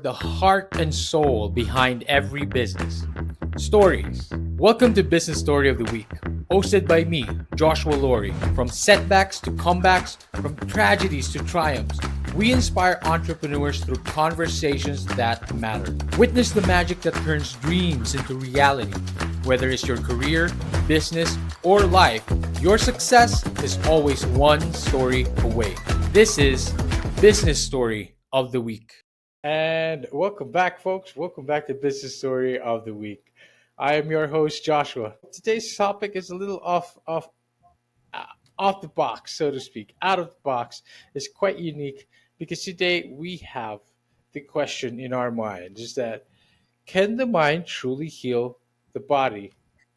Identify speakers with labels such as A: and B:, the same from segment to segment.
A: the heart and soul behind every business. Stories. Welcome to Business Story of the Week, hosted by me, Joshua Laurie. From setbacks to comebacks, from tragedies to triumphs, we inspire entrepreneurs through conversations that matter. Witness the magic that turns dreams into reality. Whether it's your career, business, or life, your success is always one story away. This is Business Story of the Week. And welcome back, folks. Welcome back to Business Story of the Week. I am your host, Joshua. Today's topic is a little uh, off the box, so to speak, out of the box. It's quite unique because today we have the question in our minds: is that can the mind truly heal the body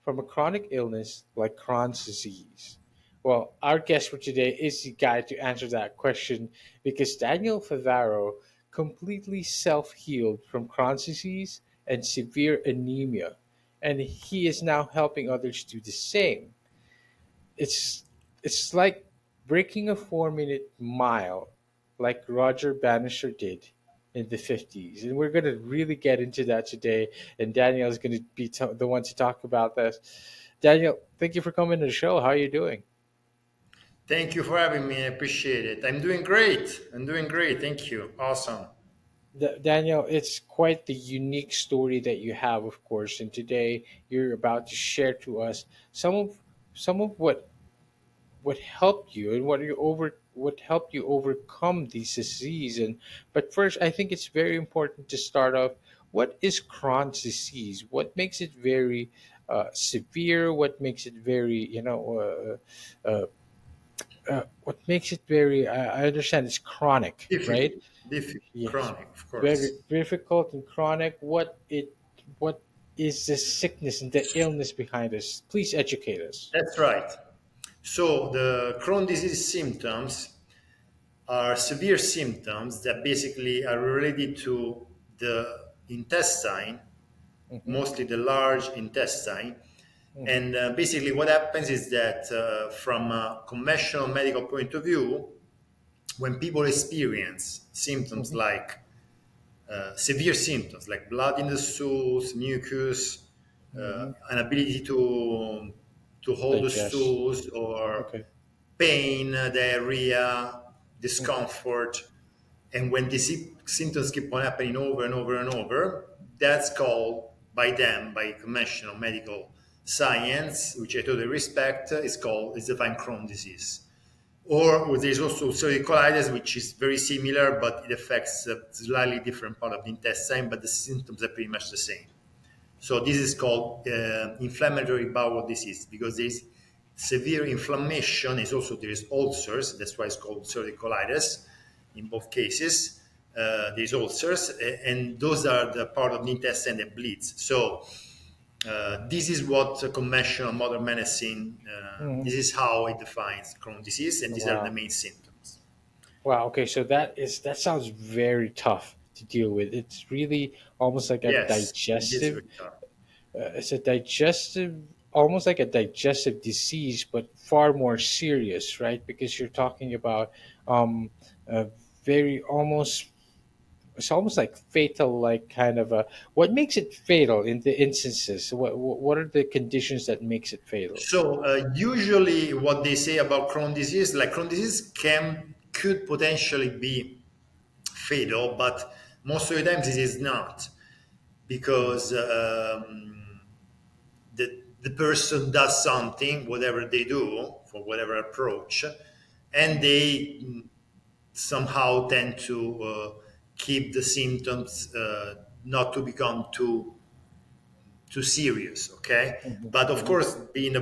A: from a chronic illness like Crohn's disease? Well, our guest for today is the guy to answer that question because Daniel Favaro completely self healed from Crohn's disease and severe anemia, and he is now helping others do the same. It's it's like breaking a 4 minute mile like Roger Bannister did in the 50s. And we're going to really get into that today. And Daniel is going to be the one to talk about this. Daniel, thank you for coming to the show. How are you doing?
B: Thank you for having me. I appreciate it. I'm doing great. I'm doing great. Thank you. Awesome.
A: Daniel, it's quite the unique story that you have, of course. And today you're about to share to us some of what helped you and what helped you overcome this disease. And but first, I think it's very important to start off, what is Crohn's disease? What makes it very severe? What makes it very, what makes it very, I understand it's chronic, right?
B: Difficult, difficult,
A: Yes.
B: chronic, of
A: Very
B: course.
A: difficult and chronic. What is the sickness and the illness behind this? Please educate us.
B: That's right. So the Crohn disease symptoms are severe symptoms that basically are related to the intestine,
A: Hmm.
B: mostly the large intestine.
A: Hmm.
B: And basically, what happens is that from a conventional medical point of view, when people experience symptoms
A: Hmm.
B: like severe symptoms like blood in the stools, mucus,
A: Hmm.
B: inability to hold the
A: Digest.
B: stools, or
A: Okay.
B: pain, diarrhea,
A: Mhm.
B: discomfort. And when these symptoms keep on happening over and over and over, that's called by them, by conventional medical science, which I totally respect, is defined Crohn disease. Or there's also ulcerative colitis, which is very similar, but it affects a slightly different part of the intestine, but the symptoms are pretty much the same. So this is called inflammatory bowel disease because there's severe inflammation. Is also there's ulcers. That's why it's called ulcerative colitis. In both cases, there's ulcers, and those are the part of the intestine that bleeds. So this is what conventional modern medicine. This
A: Mhm.
B: is how it defines Crohn's disease, and these are the
A: Wow.
B: main symptoms.
A: Wow. Okay. So that sounds very tough to deal with. It's really almost like a
B: Yes, it is
A: digestive.
B: very tough.
A: It's a digestive, almost like a digestive disease, but far more serious, right? Because you're talking about a very almost. It's almost like fatal, like kind of a. What makes it fatal in the instances? What are the conditions that makes it fatal?
B: So usually, what they say about Crohn disease, like Crohn disease, could potentially be fatal, but most of the times it is not
A: Mm-hmm.
B: because the person does something, whatever they do, for whatever approach, and they somehow tend to keep the symptoms not to become too serious. Okay, but of
A: Mm-hmm.
B: course, being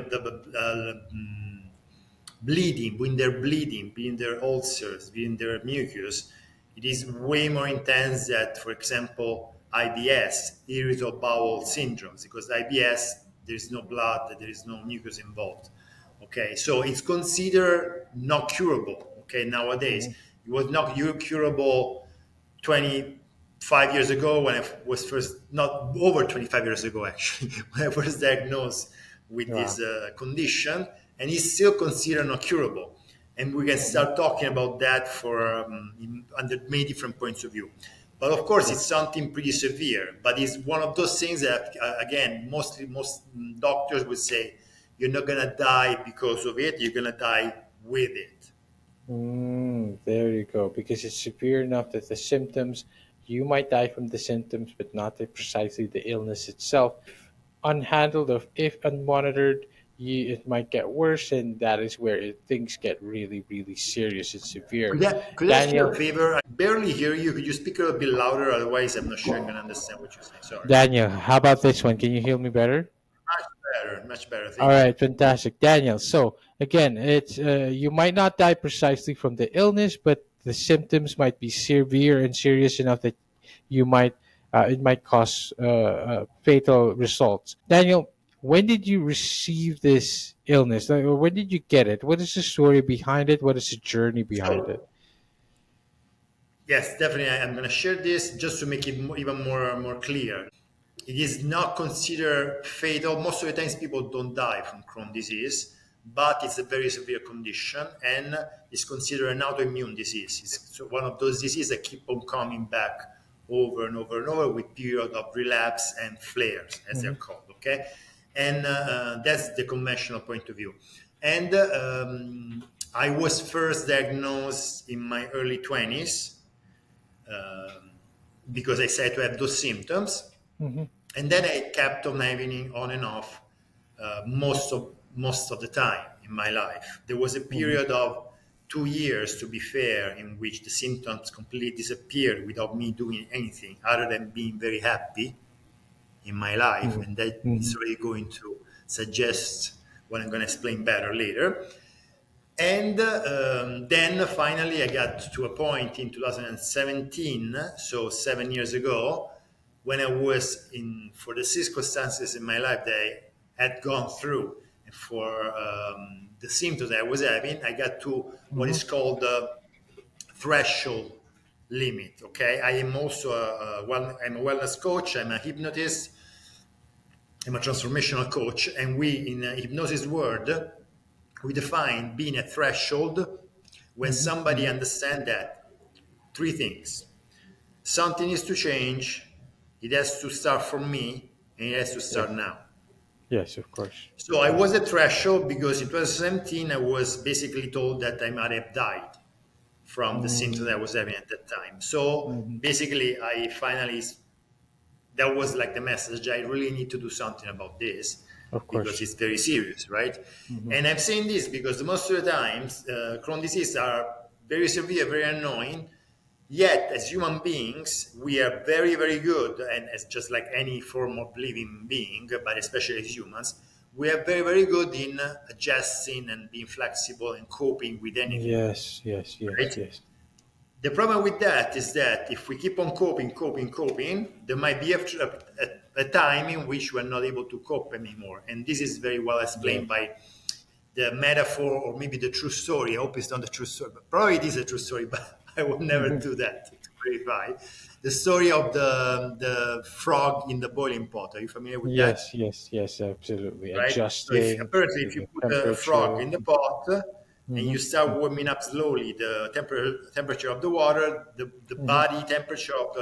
B: bleeding, when they're bleeding, being their ulcers, being their mucus, it is way more intense than, for example, IBS, irritable bowel syndromes, because IBS, there is no blood, there is no mucus involved. Okay, so it's considered not curable. Okay, nowadays
A: Mm-hmm.
B: it was not curable 25 years ago when I was first, not over 25 years ago actually, when I was diagnosed with this
A: Wow.
B: condition, and it's still considered not curable. And we can
A: Mm-hmm.
B: start talking about that for under many different points of view. But of course,
A: Sure.
B: it's something pretty severe. But it's one of those things that, again, most doctors would say you're not gonna die because of it. You're gonna die with it.
A: There you go. Because it's severe enough that the symptoms, you might die from the symptoms, but not precisely the illness itself. Unhandled, or if unmonitored, it might get worse, and that is where things get really, really serious and severe.
B: Could I ask you a
A: Daniel,
B: favor? I barely hear you. Could you speak a little bit louder? Otherwise, I'm not sure I'm gonna understand what you're saying. Sorry.
A: Daniel, how about this one? Can you hear me better?
B: Much better. Much better.
A: All
B: Thank you.
A: right, fantastic, Daniel. So again, it's you might not die precisely from the illness, but the symptoms might be severe and serious enough that you might it might cause fatal results. Daniel, when did you receive this illness? Like, or when did you get it? What is the story behind it? What is the journey behind it?
B: So yes, definitely. I'm going to share this just to make it even more clear. It is not considered fatal. Most of the times, people don't die from Crohn disease, but it's a very severe condition and it's considered an autoimmune disease. It's one of those diseases that keep on coming back over and over and over with period of relapse and flares, as they're
A: Hmm.
B: called. Okay, and that's the conventional point of view. And I was first diagnosed in my early 20s because I started to have those symptoms,
A: Hmm.
B: and then I kept on having it on and off most of the time in my life. There was a
A: Hmm.
B: period of 2 years, to be fair, in which the symptoms completely disappeared without me doing anything other than being very happy in my life,
A: Hmm.
B: and that
A: Hmm.
B: is really going to suggest what I'm going to explain better later. And then finally, I got to a point in 2017, so 7 years ago, when I was in, for the circumstances in my life that I had gone through, and for the symptoms that I was having, I got to what
A: Hmm.
B: is called the threshold limit. Okay, I am also I'm a wellness coach. I'm a hypnotist. I'm a transformational coach, and we in the hypnosis world we define being a threshold when
A: Hmm.
B: somebody
A: Hmm.
B: understands that three things: something needs to change, it has to start from me, and it has to start
A: Yes.
B: now.
A: Yes, of course.
B: So I was a threshold because in 2017 I was basically told that I might have died from the symptoms I
A: Mm-hmm.
B: was having at that time. So basically, I finally, that was like the message: I really need to do something about this
A: Of
B: because
A: course.
B: it's very serious, right?
A: Hmm.
B: And I'm saying this because most of the times Crohn disease are very severe, very annoying. Yet, as human beings, we are very, very good, and as just like any form of living being, but especially as humans, we are very, very good in adjusting and being flexible and coping with anything,
A: Yes, yes, yes,
B: right?
A: yes.
B: The problem with that is that if we keep on coping, there might be a time in which we're not able to cope anymore. And this is very well explained
A: Yes.
B: by the metaphor or maybe the true story. I hope it's not the true story, but probably it is a true story, but I will never
A: Mhm.
B: do that to verify. The story of the frog in the boiling pot. Are you familiar with that?
A: Yes, yes, yes, absolutely.
B: Right? So if
A: Adjusting
B: apparently
A: to
B: if you
A: the
B: put a frog
A: temperature.
B: in the pot and
A: Hmm.
B: you start warming up slowly the temperature of the water, the
A: Hmm.
B: body temperature of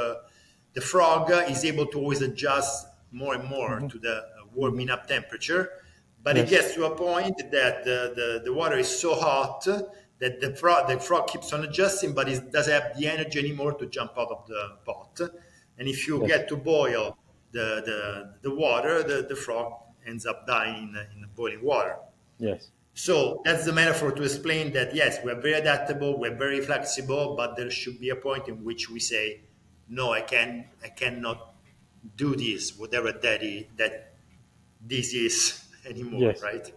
B: the frog is able to always adjust more and more
A: Hmm.
B: to the
A: Hmm.
B: warming up temperature. But it
A: Yes,
B: gets to a point that the water is so hot that the frog keeps on adjusting, but it doesn't have the energy anymore to jump out of the pot. And if you
A: yes,
B: get to boil the water, the frog ends up dying in the boiling water.
A: yes,
B: So that's the metaphor to explain that yes, we're very adaptable, we're very flexible, but there should be a point in which we say, no, I cannot do this, whatever that this is anymore,
A: yes.
B: right?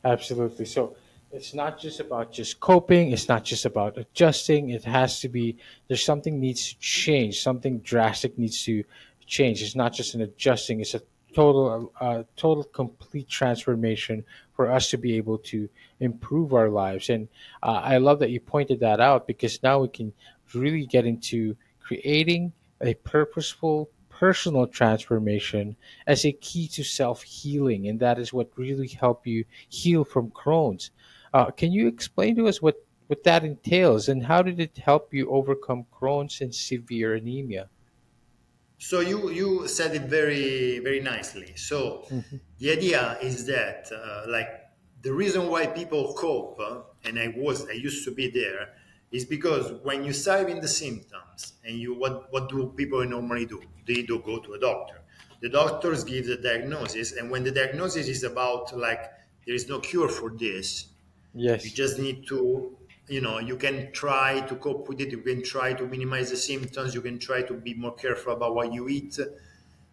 A: Absolutely. So it's not just about just coping. It's not just about adjusting. It has to be, there's something needs to change. Something drastic needs to change. It's not just an adjusting. It's a total, complete transformation for us to be able to improve our lives. And I love that you pointed that out because now we can really get into creating a purposeful personal transformation as a key to self healing, and that is what really help you heal from Crohn's. Can you explain to us what that entails, and how did it help you overcome Crohn's and severe anemia?
B: So you said it very nicely. So
A: Hmm.
B: the idea is that like the reason why people cope, and I used to be there, is because when you start having the symptoms and you what do people normally do? They do go to a doctor. The doctors give the diagnosis, and when the diagnosis is about like there is no cure for this, you
A: Yes,
B: just need to, you can try to cope with it. You can try to minimize the symptoms. You can try to be more careful about what you eat,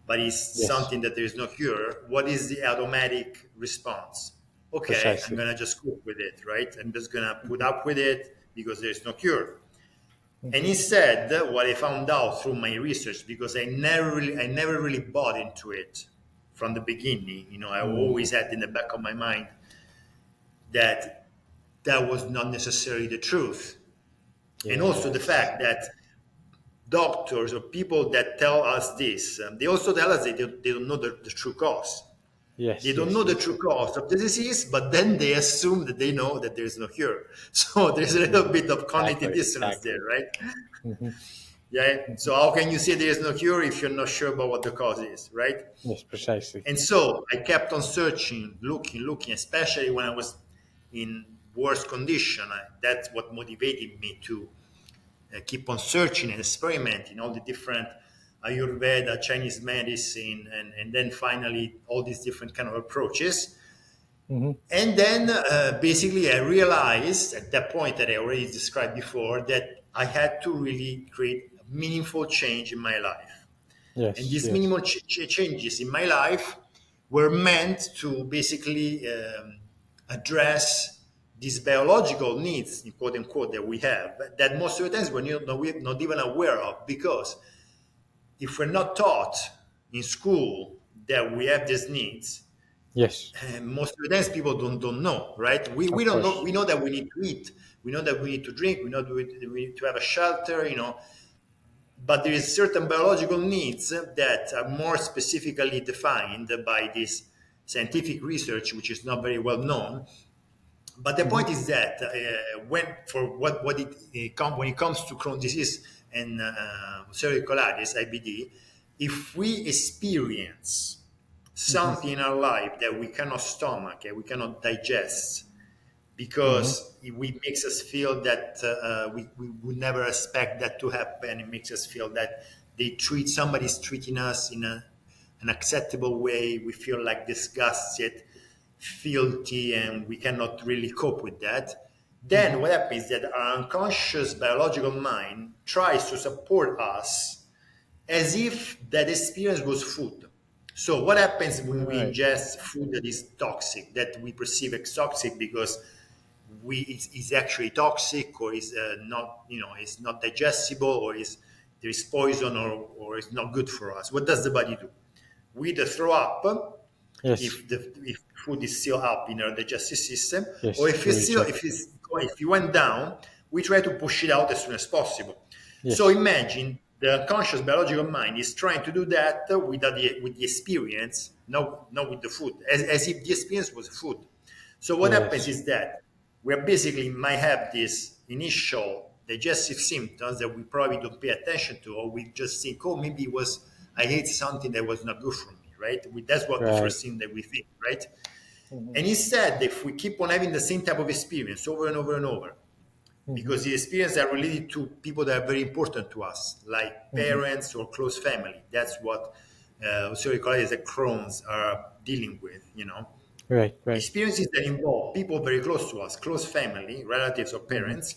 B: but it's
A: yes,
B: something that there is no cure. What is the automatic response? Okay, I'm
A: precisely.
B: gonna just cope with it, right? I'm just gonna put
A: Hmm.
B: up with it because there's no cure. And
A: Hmm.
B: instead, what I found out through my research, because I never really bought into it from the beginning. I
A: Hmm.
B: always had in the back of my mind that that was not necessarily the truth. And also the
A: Yes,
B: fact that doctors or people that tell us this, they also tell us they don't know the true cause. They
A: yes,
B: don't
A: yes,
B: know the
A: yes.
B: true cause of the disease, but then they assume that they know that there is no cure. So there's a little bit of cognitive
A: Exactly,
B: dissonance
A: exactly.
B: there, right?
A: Hmm.
B: Yeah.
A: Hmm.
B: So how can you say there is no cure if you're not sure about what the cause is, right?
A: Yes, precisely.
B: And so I kept on searching, looking, especially when I was in worse condition. That's what motivated me to keep on searching and experimenting all the different Ayurveda, Chinese medicine, and then finally all these different kind of approaches.
A: Hmm.
B: And then basically I realized at that point that I already described before that I had to really create a meaningful change in my life. And
A: Yes,
B: these
A: yes,
B: minimal changes in my life were meant to basically address these biological needs, quote unquote, that we have, that most of the times we're not even aware of, because if we're not taught in school that we have these needs,
A: yes.
B: most of the times people don't know, right? We
A: Of
B: don't know.
A: course.
B: We know that we need to eat. We know that we need to drink. We know that we need to have a shelter. But there is certain biological needs that are more specifically defined by this scientific research, which is not very well known. But the
A: Hmm.
B: point is that when it comes to Crohn's disease and ulcerative colitis (IBD), if we experience
A: Hmm.
B: something in our life that we cannot stomach and we cannot digest,
A: Hmm.
B: because it makes us feel that we would never expect that to happen. It makes us feel that somebody's treating us in an acceptable way. We feel like disgusted, filthy, and we cannot really cope with that.
A: Hmm.
B: Then what happens is that our unconscious biological mind tries to support us as if that experience was food. So what happens when we
A: Right.
B: ingest food that is toxic, that we perceive as toxic because it's actually toxic, or is not, it's not digestible, or is there is poison, or it's not good for us? What does the body do? We either throw up
A: Yes,
B: if food is still up in our digestive system, or
A: yes.
B: if
A: We
B: it's still
A: reject.
B: if it went down, we try to push it out as soon as possible. So
A: Yes,
B: imagine the unconscious biological mind is trying to do that with the experience, not with the food, as if the experience was food. So what happens
A: yes,
B: is that we basically might have these initial digestive symptoms that we probably don't pay attention to, or we just think, oh, maybe it was I ate something that was not good for me, right? That's what the
A: right.
B: first thing that we think, right?
A: Hmm.
B: And instead, if we keep on having the same type of experience over and over and over,
A: Hmm.
B: because the experience are related to people that are very important to us, like
A: Hmm.
B: parents or close family. That's what ulcerative colitis and Crohn's are dealing with,
A: Right, right.
B: experiences that involve people very close to us, close family, relatives or
A: Hmm.
B: parents,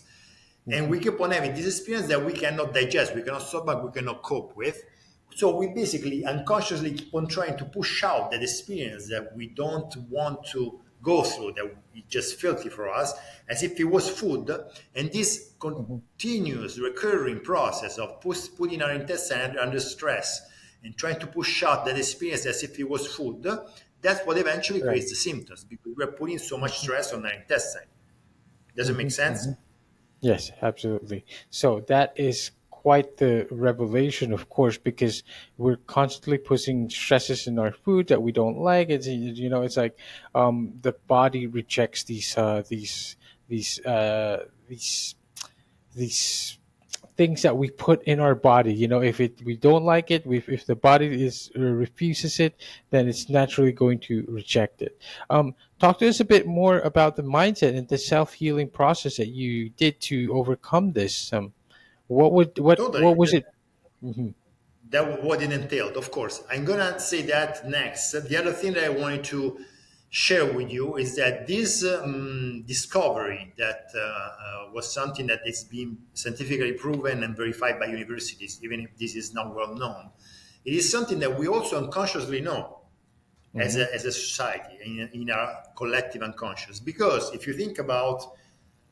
B: and
A: Hmm.
B: we keep on having this experience that we cannot digest, we cannot stomach, we cannot cope with. So we basically unconsciously keep on trying to push out that experience that we don't want to go through, that is just filthy for us, as if it was food. And this
A: Hmm.
B: continuous recurring process of putting our intestine under stress and trying to push out that experience as if it was food, that's what eventually
A: Right.
B: creates the symptoms, because we're putting so much
A: Hmm.
B: stress on our intestine. Does it make
A: Hmm.
B: sense?
A: Hmm. Yes, absolutely. So that is quite the revelation, of course, because we're constantly putting stresses in our food that we don't like. It's like the body rejects these these these things that we put in our body. If we don't like it, if the body is refuses it, then it's naturally going to reject it. Talk to us a bit more about the mindset and the self healing process that you did to overcome this. What
B: Totally.
A: was it? Hmm.
B: That what it entailed. Of course, I'm gonna say that next. The other thing that I wanted to share with you is that this discovery that was something that is being scientifically proven and verified by universities, even if this is not well known, it is something that we also unconsciously know
A: Hmm.
B: as a society in our collective unconscious. Because if you think about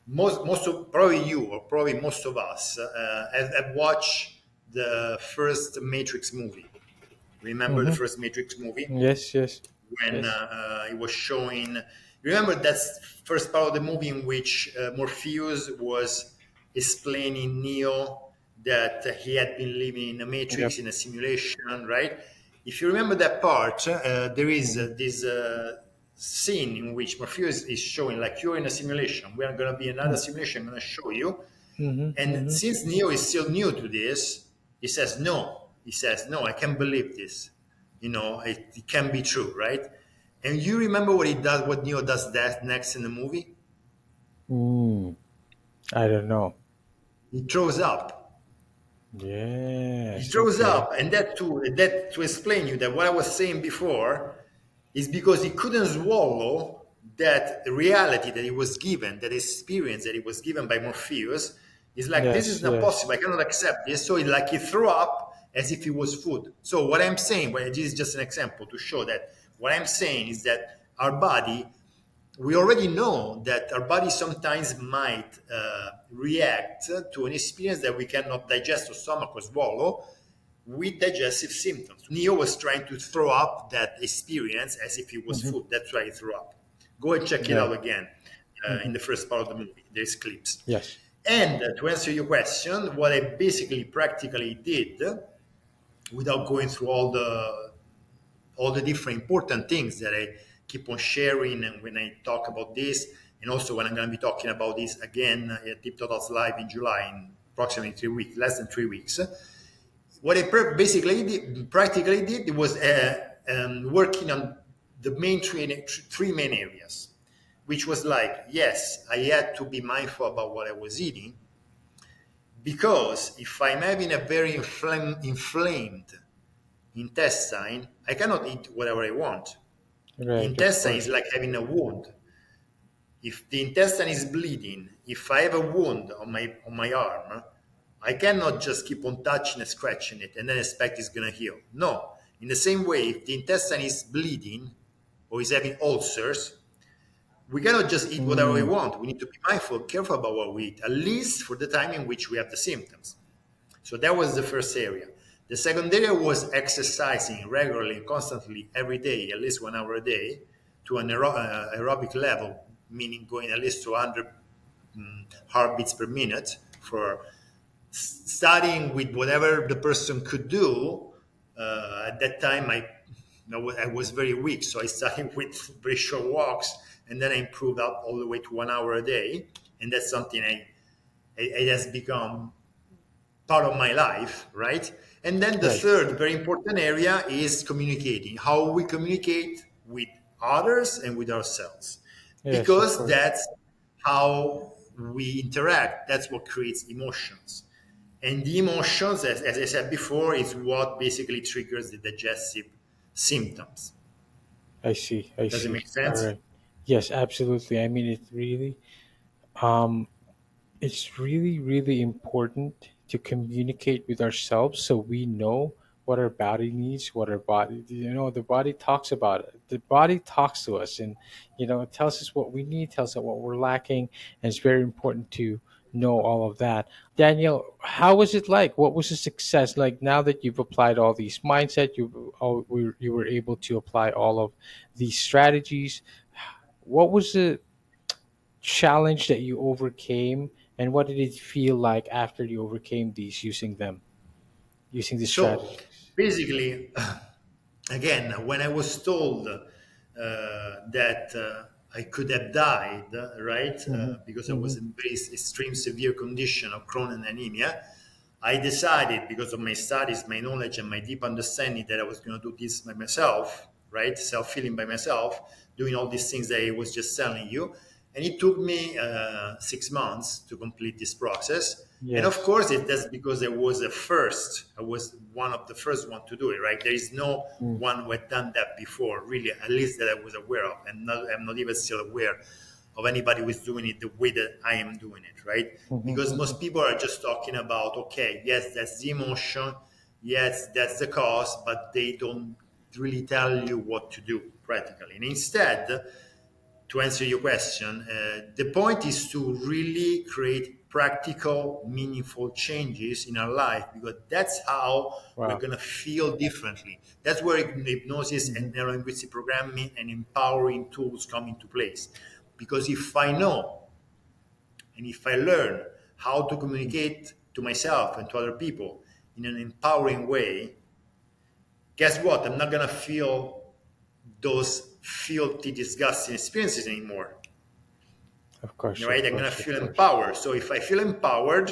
B: most of probably you or probably most of us have watched the first Matrix movie. Remember the
A: Hmm.
B: first Matrix movie
A: Yes, yes,
B: when
A: yes.
B: it was showing. Remember that's first part of the movie in which Morpheus was explaining Neo that he had been living in a
A: Yep.
B: matrix in a simulation, right? If you remember that part, there is
A: Hmm.
B: this scene in which Morpheus is showing like you're in a simulation. We are going to be another simulation. I'm going to show you.
A: Hmm.
B: And
A: Hmm.
B: since Neo is still new to this, he says no. He says no. I can't believe this. It can be true, right? And you remember what he does? What Neo does that next in the movie?
A: Mm, I don't know.
B: He throws up. He
A: Yes.
B: throws
A: Okay.
B: up, and that to explain you that what I was saying before is because he couldn't swallow that reality that he was given, that experience that he was given by Morpheus. Is like this is
A: Yes.
B: not
A: Yes.
B: possible. I cannot accept this. So he threw up as if it was food. So what I'm saying, this is just an example to show that what I'm saying is that our body, we already know that our body sometimes might react to an experience that we cannot digest or stomach or swallow with digestive symptoms. Neo was trying to throw up that experience as if it was
A: Hmm.
B: food. That's why he threw up. Go and check it
A: Yeah.
B: out again in
A: Hmm.
B: the first part of the movie. There's clips.
A: Yes.
B: And to answer your question, what I basically practically did, without going through all the different important things that I keep on sharing, and when I talk about this, and also when I'm going to be talking about this again at Deep Totals Live in July, in approximately 3 weeks, less than 3 weeks. What I practically did was working on the main three main areas, which was like, yes, I had to be mindful about what I was eating, because if I'm having a very inflamed intestine, I cannot eat whatever I want. The
A: Right. Of
B: intestine is
A: course.
B: like having a wound. If the intestine is bleeding, if I have a wound on my arm, I cannot just keep on touching and scratching it and then expect it's gonna heal. No. In the same way, if the intestine is bleeding or is having ulcers, we cannot just eat whatever we
A: Mm,
B: want. We need to be mindful, careful about what we eat, at least for the time in which we have the symptoms. So that was the first area. The second area was exercising regularly, constantly, every day, at least 1 hour a day, to an aerobic level, meaning going at least to 100 heartbeats per minute, for starting with whatever the person could do. At that time, I was very weak, so I started with very short walks, and then I improved up all the way to 1 hour a day, and that's something it has become part of my life, right? And then the
A: right.
B: third very important area is communicating, how we communicate with others and with ourselves,
A: Yes. Of
B: because
A: course.
B: that's how we interact. That's what creates emotions. And the emotions, as I said before, is what basically triggers the digestive symptoms.
A: I see. I
B: Does it
A: see.
B: make
A: All
B: sense?
A: right. Yes. Absolutely. I mean, um, it's really, really important to communicate with ourselves so we know what our body needs, what our body, the body talks about it. The body talks to us, and it tells us what we need, tells us what we're lacking, and it's very important to know all of that. Daniel, how was it like? What was the success like now that you've applied all these mindset? You were able to apply all of these strategies. What was the challenge that you overcame, and what did it feel like after you overcame these, using these
B: So
A: strategies?
B: basically, again, when I was told that I could have died, right?
A: Hmm.
B: Because I
A: Hmm.
B: was in very extreme, severe condition of Crohn and anemia. I decided, because of my studies, my knowledge, and my deep understanding, that I was going to do this by myself, right? Self healing by myself, doing all these things that I was just telling you. And it took me 6 months to complete this process. And of
A: Yes.
B: course, that's because I was the first. I was one of the first one to do it, right? There is no
A: Mm.
B: one who had done that before, really, at least that I was aware of. And I'm not even still aware of anybody who's doing it the way that I am doing it, right?
A: Mhm,
B: Because
A: mhm.
B: most people are just talking about, okay, yes, that's the emotion, yes, that's the cause, but they don't really tell you what to do practically. And instead, to answer your question, the point is to really create practical, meaningful changes in our life, because that's how we're
A: Wow.
B: going to feel differently. That's where hypnosis and
A: Mhm,
B: neurolinguistic programming and empowering tools come into place. Because if I know and if I learn how to
A: mhm.
B: communicate to myself and to other people in an empowering way, guess what? I'm not going to feel those filthy, disgusting experiences anymore.
A: Of course,
B: Right?
A: of
B: I'm going to
A: course, of
B: feel
A: course.
B: empowered. So if I feel empowered,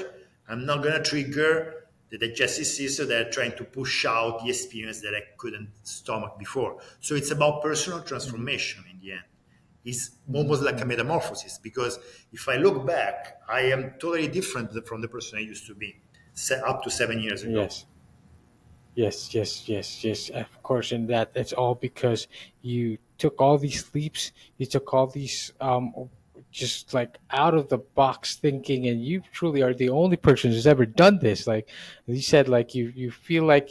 B: I'm not going to trigger the digestive system that are trying to push out the experience that I couldn't stomach before. So it's about personal
A: Mhm,
B: transformation in the end. It's
A: mhm,
B: almost like a
A: mhm.
B: metamorphosis, because if I look back, I am totally different from the person I used to be up to 7 years ago.
A: Yes. Yes, yes, yes, yes. Of course, and that it's all because you took all these leaps, you took all these just like out of the box thinking, and you truly are the only person who's ever done this. Like you said, like you feel like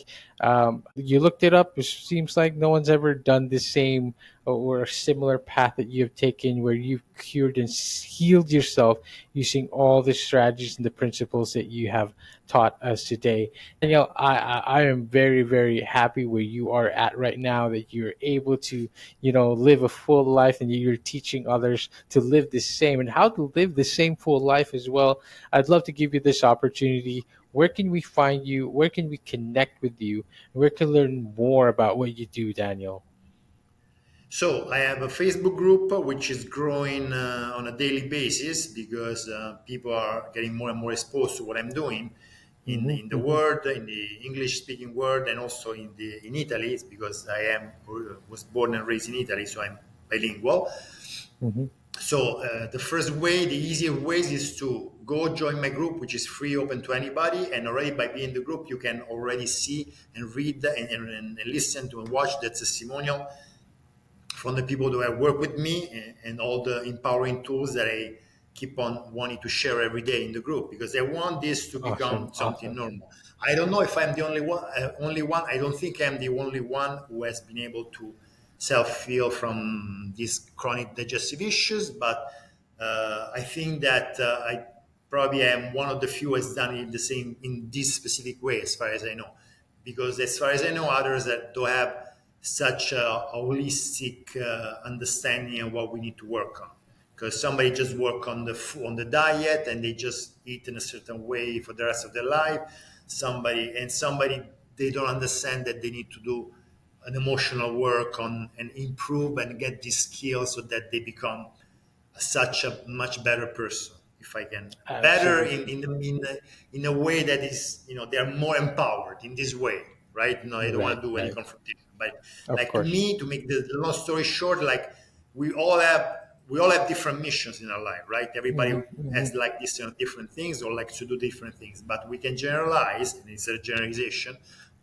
A: you looked it up. It seems like no one's ever done the same or a similar path that you have taken, where you've cured and healed yourself using all the strategies and the principles that you have taught us today. Danielle, I am very, very happy where you are at right now, that you're able to, live a full life, and you're teaching others to live the same and how to live the same full life as well. I'd love to give you this opportunity. Where can we find you? Where can we connect with you? Where can we learn more about what you do, Daniel?
B: So I have a Facebook group which is growing on a daily basis, because people are getting more and more exposed to what I'm doing
A: Hmm.
B: in the
A: Hmm.
B: world, in the English speaking world, and also in Italy. It's because I am was born and raised in Italy, so I'm bilingual.
A: Hmm.
B: So the first way, the easier ways, is to go join my group, which is free, open to anybody. And already by being in the group, you can already see and read and listen to and watch the testimonial from the people that work with me, and all the empowering tools that I keep on wanting to share every day in the group, because I want this to
A: Awesome,
B: become something
A: awesome.
B: normal. I don't know if I'm the only one. Only one. I don't think I'm the only one who has been able to self-heal from these chronic digestive issues, but I think that I probably am one of the few who has done it the same in this specific way, as far as I know. Because as far as I know, others that don't have such a holistic understanding of what we need to work on. Because somebody just work on the diet, and they just eat in a certain way for the rest of their life. Somebody they don't understand that they need to do an emotional work on and improve and get these skills, so that they become such a much better person, if I can better
A: Absolutely.
B: in a way that is, they are more empowered in this way, right? No, I don't want
A: Right,
B: to do any
A: right.
B: confrontation, but
A: Of
B: like, to
A: course.
B: me, to make the long story short, like, we all have different missions in our life, right? Everybody
A: Hmm. Hmm.
B: has like this, different things, or likes to do different things, but we can generalize, and it's a generalization,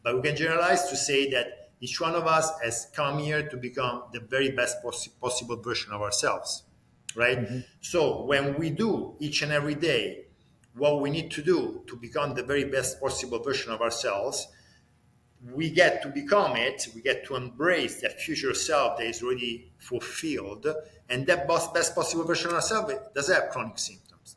B: but we can generalize to say that each one of us has come here to become the very best possible version of ourselves, right?
A: Hmm.
B: So when we do each and every day what we need to do to become the very best possible version of ourselves, we get to become it, we get to embrace that future self that is already fulfilled, and that best possible version of ourselves does have chronic symptoms,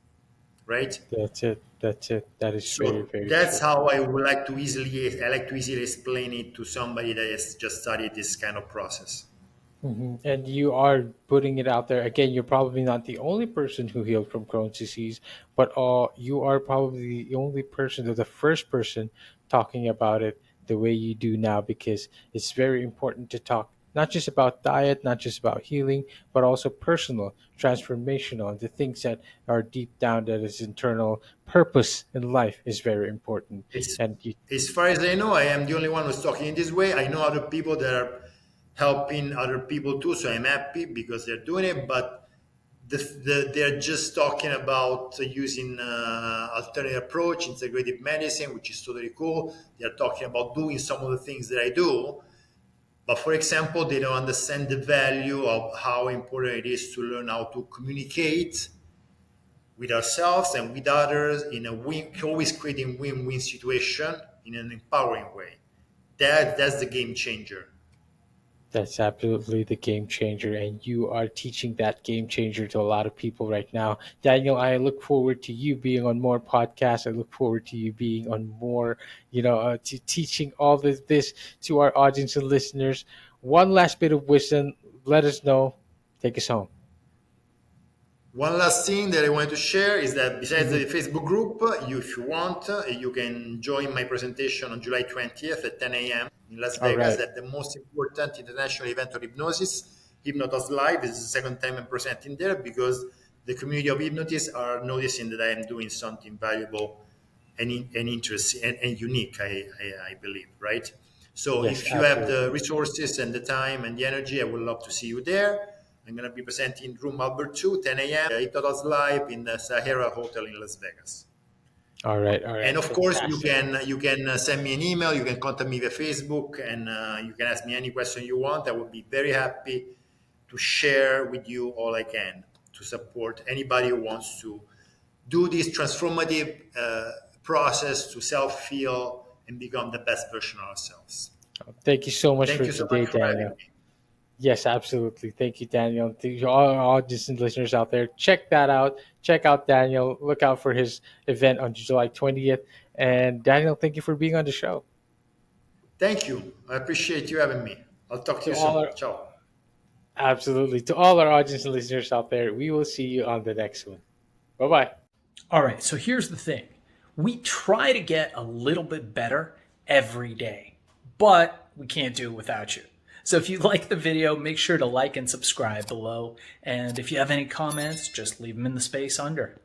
B: right?
A: That's it. That's it. That is very,
B: So
A: very
B: that's
A: true.
B: how I like to easily explain it to somebody that has just studied this kind of process.
A: And you are putting it out there again. You're probably not the only person who healed from Crohn's disease, but you are probably the only person, or the first person, talking about it the way you do now, because it's very important to talk. not just about diet, not just about healing, but also personal, transformational, and the things that are deep down that is internal purpose in life is very important.
B: It's,
A: And you,
B: as far as I know, I am the only one who's talking in this way. I know other people that are helping other people too, so I'm happy because they're doing it. But they're just talking about using alternative approach, integrative medicine, which is totally cool. They're talking about doing some of the things that I do, but for example, they don't understand the value of how important it is to learn how to communicate with ourselves and with others in a win, always creating win-win situation in an empowering way. That's the game changer.
A: that's absolutely the game changer, and you are teaching that game changer to a lot of people right now. Daniel, I look forward to you being on more podcasts. I look forward to you being on more, to teaching all this to our audience and listeners. One last bit of wisdom. Let us know. Take us home.
B: One last thing that I wanted to share is that besides
A: Mhm.
B: the Facebook group, if you want, you can join my presentation on July 20th at 10 a.m. in Las
A: All
B: Vegas
A: right.
B: at the most important international event on hypnosis, Hypnotos Live. This is the second time I'm presenting there because the community of hypnotists are noticing that I am doing something valuable and interesting and unique, I believe, right? So
A: Yes,
B: if you have the
A: absolutely.
B: resources and the time and the energy, I would love to see you there. I'm going to be presenting room Albert 2, 10 a.m. Itotas Live in the Sahara Hotel in Las Vegas.
A: All right. All
B: And
A: right.
B: of course, you
A: Fantastic.
B: can you can send me an email. You can contact me via Facebook, and you can ask me any question you want. I would be very happy to share with you all I can to support anybody who wants to do this transformative process to self feel and become the best version of ourselves.
A: Thank you so much
B: Thank
A: for
B: you so much
A: today,
B: for having
A: Daniel.
B: me.
A: Yes, absolutely. Thank you, Daniel. To all our audience and listeners out there, check that out. Check out Daniel. Look out for his event on July 20th. And Daniel, thank you for being on the show.
B: Thank you. I appreciate you having me. I'll talk to
A: To
B: you
A: all
B: soon.
A: our
B: Ciao.
A: Absolutely, to all our audience and listeners out there, we will see you on the next one. Bye bye.
C: All right, so here's the thing. We try to get a little bit better every day, but we can't do it without you. So if you like the video, make sure to like and subscribe below. And if you have any comments, just leave them in the space under.